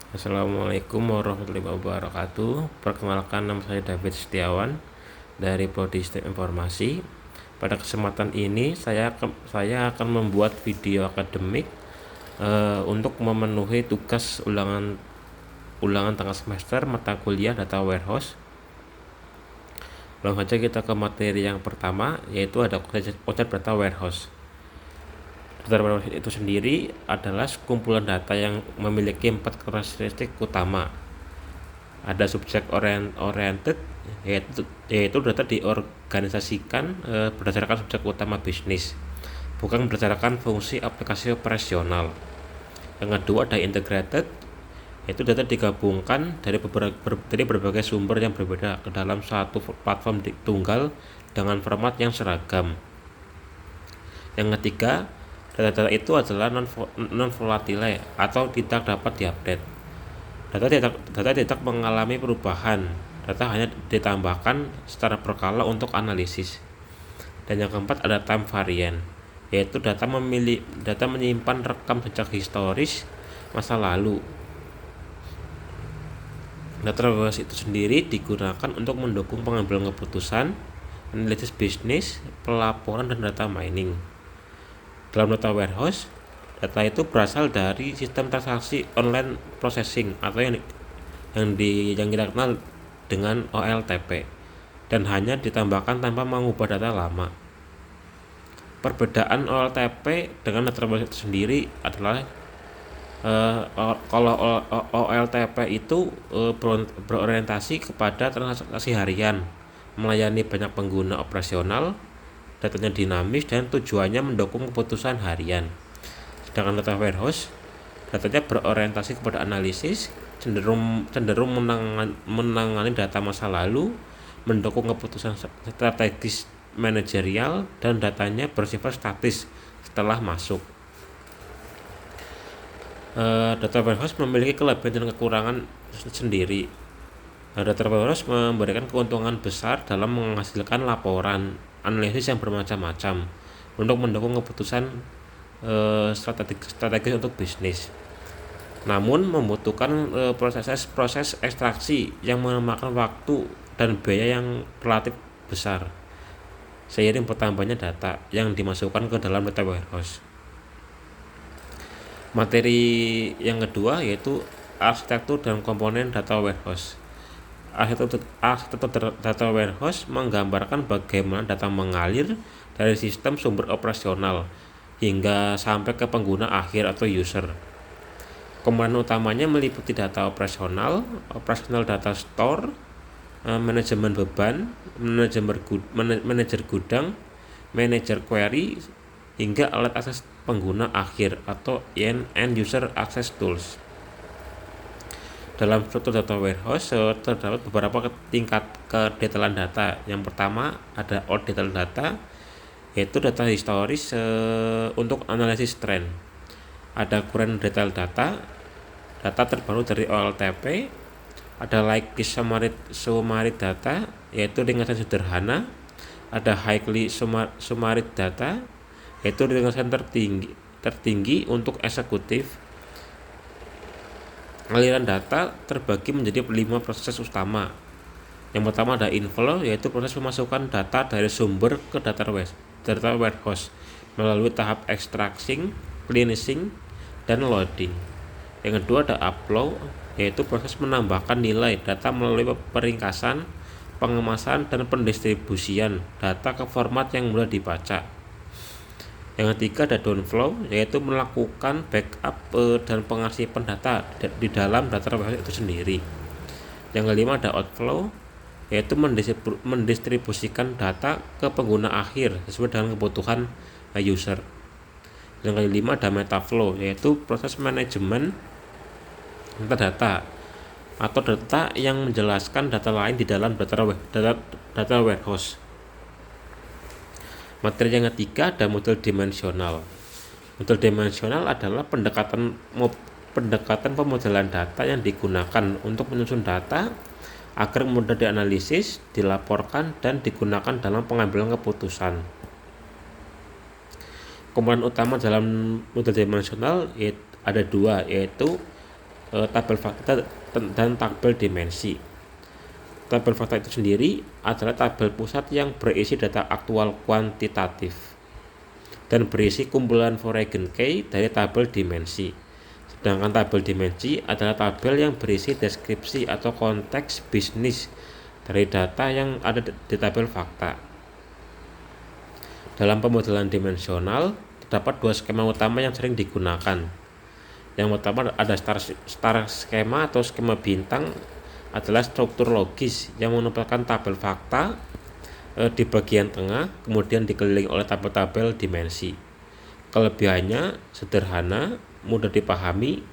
Assalamualaikum warahmatullahi wabarakatuh. Perkenalkan, nama saya David Setiawan dari Prodi Sistem Informasi. Pada kesempatan ini saya akan membuat video akademik untuk memenuhi tugas ulangan tengah semester mata kuliah Data Warehouse. Langsung saja kita ke materi yang pertama, yaitu ada konsep Data Warehouse. Data warehouse itu sendiri adalah sekumpulan data yang memiliki 4 karakteristik utama. Ada subject oriented, yaitu data diorganisasikan berdasarkan subjek utama bisnis, bukan berdasarkan fungsi aplikasi operasional. Yang kedua ada integrated, yaitu data digabungkan dari berbagai sumber yang berbeda ke dalam satu platform tunggal dengan format yang seragam. Yang ketiga, data-data itu adalah non-volatile atau tidak dapat diupdate. Data tidak mengalami perubahan. Data hanya ditambahkan secara berkala untuk analisis. Dan yang keempat ada time variant, yaitu data menyimpan rekam jejak historis masa lalu. Data warehouse itu sendiri digunakan untuk mendukung pengambilan keputusan, analisis bisnis, pelaporan, dan data mining. Dalam data warehouse, data itu berasal dari sistem transaksi online processing atau yang kita kenal dengan OLTP, dan hanya ditambahkan tanpa mengubah data lama. Perbedaan OLTP dengan data warehouse itu sendiri adalah kalau OLTP itu berorientasi kepada transaksi harian, melayani banyak pengguna operasional, datanya dinamis, dan tujuannya mendukung keputusan harian. Sedangkan data warehouse, datanya berorientasi kepada analisis, cenderung menangani data masa lalu, mendukung keputusan strategis manajerial, dan datanya bersifat statis setelah masuk. Data warehouse memiliki kelebihan dan kekurangan sendiri. Data warehouse memberikan keuntungan besar dalam menghasilkan laporan analisis yang bermacam-macam untuk mendukung keputusan strategis untuk bisnis. Namun membutuhkan proses ekstraksi yang memakan waktu dan biaya yang relatif besar seiring bertambahnya data yang dimasukkan ke dalam data warehouse. Materi yang kedua yaitu arsitektur dan komponen data warehouse. Arsitektur data warehouse menggambarkan bagaimana data mengalir dari sistem sumber operasional hingga sampai ke pengguna akhir atau user. Komponen utamanya meliputi data operasional data store, manajemen beban, manajer gudang, manajer query, hingga alat akses pengguna akhir atau end user access tools. Dalam struktur data warehouse terdapat beberapa tingkat kedetailan data. Yang pertama ada old detail data, yaitu data historis untuk analisis tren. Ada current detail data terbaru dari OLTP. Ada likely summary data, yaitu ringkasan sederhana. Ada highly summary data, yaitu ringkasan tertinggi untuk eksekutif. Aliran data terbagi menjadi 5 proses utama. Yang pertama ada inflow, yaitu proses memasukkan data dari sumber ke data warehouse melalui tahap extracting, cleansing, dan loading. Yang kedua ada upload, yaitu proses menambahkan nilai data melalui peringkasan, pengemasan, dan pendistribusian data ke format yang mudah dibaca. Yang ketiga ada downflow, yaitu melakukan backup dan pengarsipan data di dalam data warehouse itu sendiri. Yang kelima ada outflow, yaitu mendistribusikan data ke pengguna akhir sesuai dengan kebutuhan user. Yang kelima ada metaflow, yaitu proses manajemen data atau data yang menjelaskan data lain di dalam data warehouse. Materi yang ketiga ada model dimensional. Model dimensional adalah pendekatan pemodelan data yang digunakan untuk menyusun data agar mudah dianalisis, dilaporkan, dan digunakan dalam pengambilan keputusan. Komponen utama dalam model dimensional ada dua, yaitu tabel fakta dan tabel dimensi. Tabel fakta itu sendiri adalah tabel pusat yang berisi data aktual kuantitatif dan berisi kumpulan foreign key dari tabel dimensi. Sedangkan tabel dimensi adalah tabel yang berisi deskripsi atau konteks bisnis dari data yang ada di tabel fakta. Dalam pemodelan dimensional, terdapat dua skema utama yang sering digunakan. Yang pertama ada star skema atau skema bintang, adalah struktur logis yang menempatkan tabel fakta di bagian tengah, kemudian dikelilingi oleh tabel-tabel dimensi. Kelebihannya sederhana, mudah dipahami,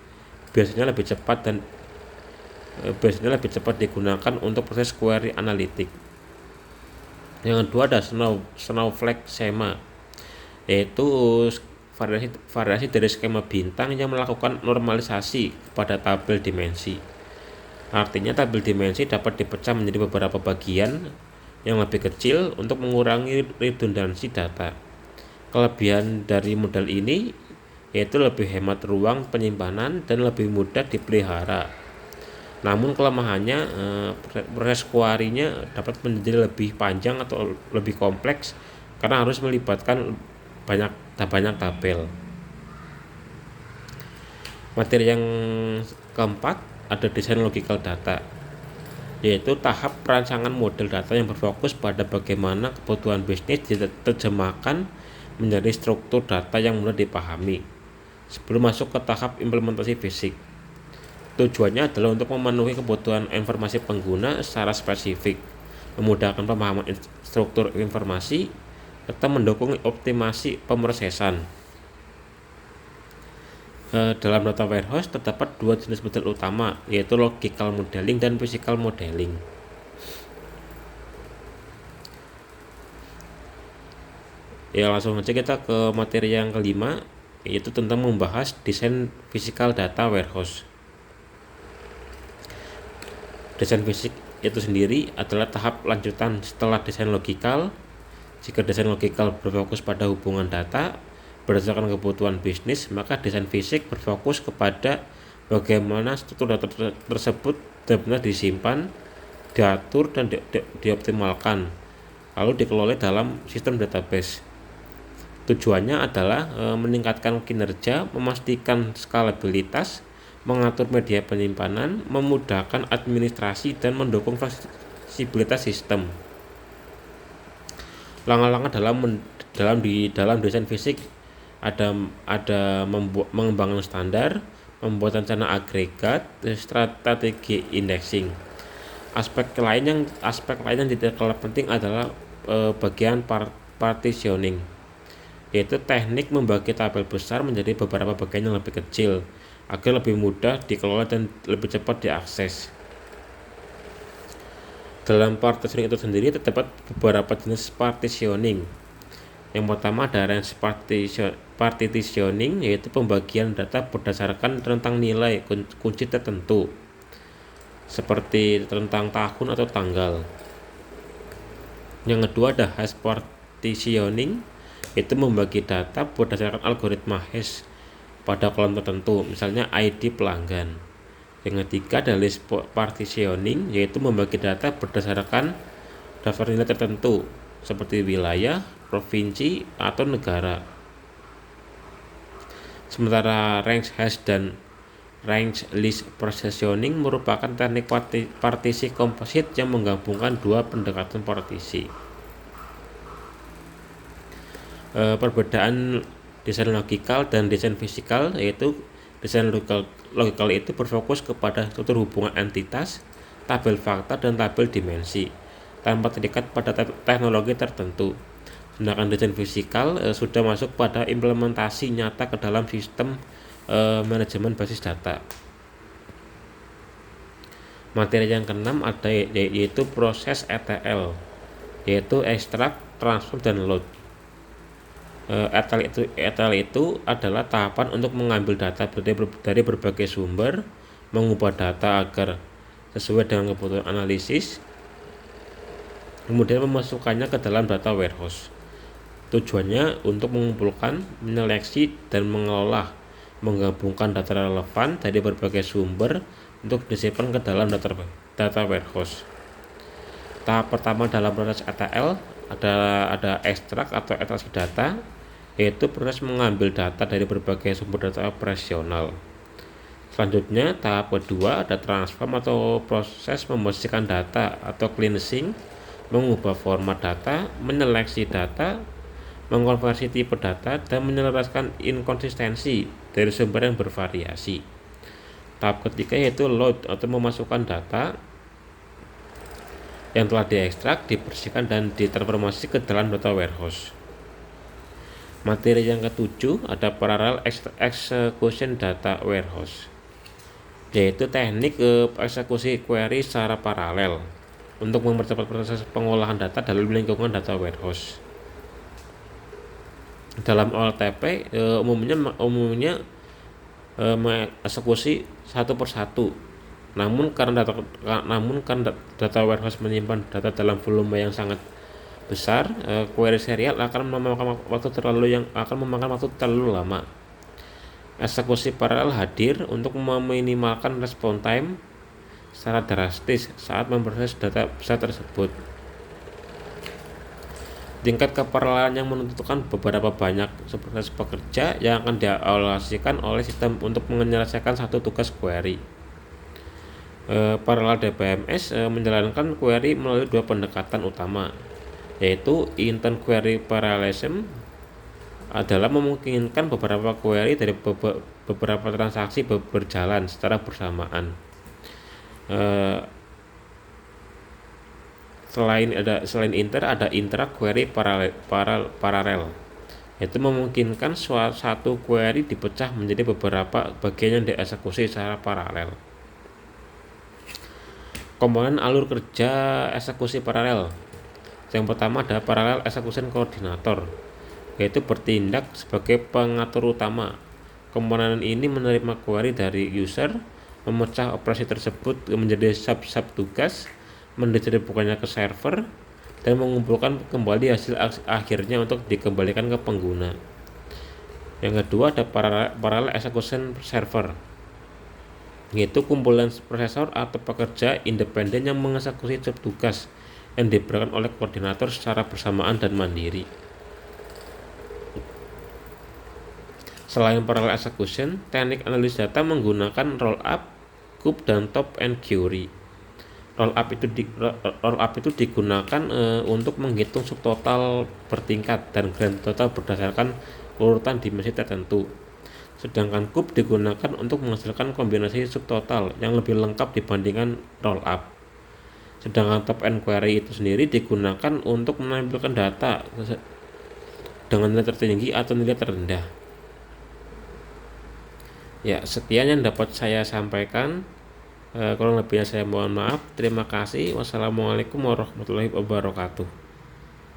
biasanya lebih cepat digunakan untuk proses query analitik. Yang kedua ada snowflake schema, yaitu variasi dari skema bintang yang melakukan normalisasi kepada tabel dimensi. Artinya tabel dimensi dapat dipecah menjadi beberapa bagian yang lebih kecil untuk mengurangi redundansi data. Kelebihan dari model ini yaitu lebih hemat ruang penyimpanan dan lebih mudah dipelihara. Namun kelemahannya, proses query-nya dapat menjadi lebih panjang atau lebih kompleks karena harus melibatkan banyak tabel. Materi yang keempat ada desain logical data, yaitu tahap perancangan model data yang berfokus pada bagaimana kebutuhan bisnis diterjemahkan menjadi struktur data yang mudah dipahami sebelum masuk ke tahap implementasi fisik. Tujuannya adalah untuk memenuhi kebutuhan informasi pengguna secara spesifik, memudahkan pemahaman struktur informasi, serta mendukung optimasi pemrosesan. Dalam data warehouse terdapat dua jenis model utama, yaitu logical modeling dan physical modeling. Ya, langsung saja kita ke materi yang kelima, yaitu tentang membahas desain physical data warehouse. Desain fisik itu sendiri adalah tahap lanjutan setelah desain logikal. Jika desain logikal berfokus pada hubungan data berdasarkan kebutuhan bisnis, maka desain fisik berfokus kepada bagaimana struktur data tersebut benar-benar disimpan, diatur, dan dioptimalkan, lalu dikelola dalam sistem database. Tujuannya adalah meningkatkan kinerja, memastikan skalabilitas, mengatur media penyimpanan, memudahkan administrasi, dan mendukung fleksibilitas sistem. Langkah-langkah dalam desain fisik ada mengembangkan standar, membuat rencana agregat, strategi indexing. Aspek lain yang tidak kalah penting adalah bagian partitioning, yaitu teknik membagi tabel besar menjadi beberapa bagian yang lebih kecil agar lebih mudah dikelola dan lebih cepat diakses. Dalam partitioning itu sendiri terdapat beberapa jenis partitioning. Yang pertama ada range partitioning, yaitu pembagian data berdasarkan rentang nilai kunci tertentu, seperti rentang tahun atau tanggal. Yang kedua ada hash partitioning, yaitu membagi data berdasarkan algoritma hash pada kolom tertentu, misalnya ID pelanggan. Yang ketiga ada list partitioning, yaitu membagi data berdasarkan daftar nilai tertentu, seperti wilayah, provinsi, atau negara. Sementara range hash dan range list partitioning merupakan teknik partisi komposit yang menggabungkan dua pendekatan partisi. Perbedaan desain logikal dan desain fisikal, yaitu desain logikal itu berfokus kepada struktur hubungan entitas, tabel fakta, dan tabel dimensi tanpa terikat pada teknologi tertentu. Sedangkan desain fisikal sudah masuk pada implementasi nyata ke dalam sistem manajemen basis data. Materi yang keenam ada yaitu proses ETL, yaitu extract, transform, dan load. ETL itu adalah tahapan untuk mengambil data dari berbagai sumber, mengubah data agar sesuai dengan kebutuhan analisis, kemudian memasukkannya ke dalam data warehouse. Tujuannya untuk mengumpulkan, menyeleksi, dan mengolah menggabungkan data relevan dari berbagai sumber untuk disimpan ke dalam data warehouse. Tahap pertama dalam proses ETL ada ekstrak atau ekstraksi data, yaitu proses mengambil data dari berbagai sumber data operasional. Selanjutnya, tahap kedua ada transform atau proses membersihkan data atau cleansing, mengubah format data, menyeleksi data, mengkonversi tipe data, dan menyelesaikan inkonsistensi dari sumber yang bervariasi. Tahap ketiga yaitu load atau memasukkan data yang telah diekstrak, dibersihkan, dan ditransformasi ke dalam data warehouse. Materi yang ketujuh ada parallel execution data warehouse, yaitu teknik eksekusi query secara paralel untuk mempercepat proses pengolahan data dalam lingkungan data warehouse. Dalam OLTP umumnya mengeksekusi satu persatu. Namun karena data warehouse menyimpan data dalam volume yang sangat besar, query serial akan memakan waktu terlalu lama. Eksekusi paralel hadir untuk meminimalkan response time secara drastis saat memproses data besar tersebut. Tingkat keparalelan yang menentukan beberapa banyak proses pekerja yang akan dialokasikan oleh sistem untuk menyelesaikan satu tugas query. Parallel DBMS menjalankan query melalui dua pendekatan utama, yaitu intent query parallelism adalah memungkinkan beberapa query dari beberapa transaksi berjalan secara bersamaan. Selain inter ada intra query paralel, yaitu memungkinkan satu query dipecah menjadi beberapa bagian yang dieksekusi secara paralel. Komponen alur kerja eksekusi paralel. Yang pertama ada parallel execution coordinator, yaitu bertindak sebagai pengatur utama. Komponen ini menerima query dari user, memecah operasi tersebut menjadi sub tugas, mendistribusikannya ke server, dan mengumpulkan kembali hasil akhirnya untuk dikembalikan ke pengguna. Yang kedua ada parallel execution server, yaitu kumpulan prosesor atau pekerja independen yang mengeksekusi tugas yang diberikan oleh koordinator secara bersamaan dan mandiri. Selain parallel execution, teknik analisis data menggunakan rollup, coup, dan top and query. Rollup itu digunakan untuk menghitung subtotal bertingkat dan grand total berdasarkan urutan dimensi tertentu. Sedangkan coup digunakan untuk menghasilkan kombinasi subtotal yang lebih lengkap dibandingkan rollup. Sedangkan top and query itu sendiri digunakan untuk menampilkan data dengan nilai tertinggi atau nilai terendah. Ya, sekian yang dapat saya sampaikan. Kurang lebihnya saya mohon maaf. Terima kasih. Wassalamualaikum warahmatullahi wabarakatuh.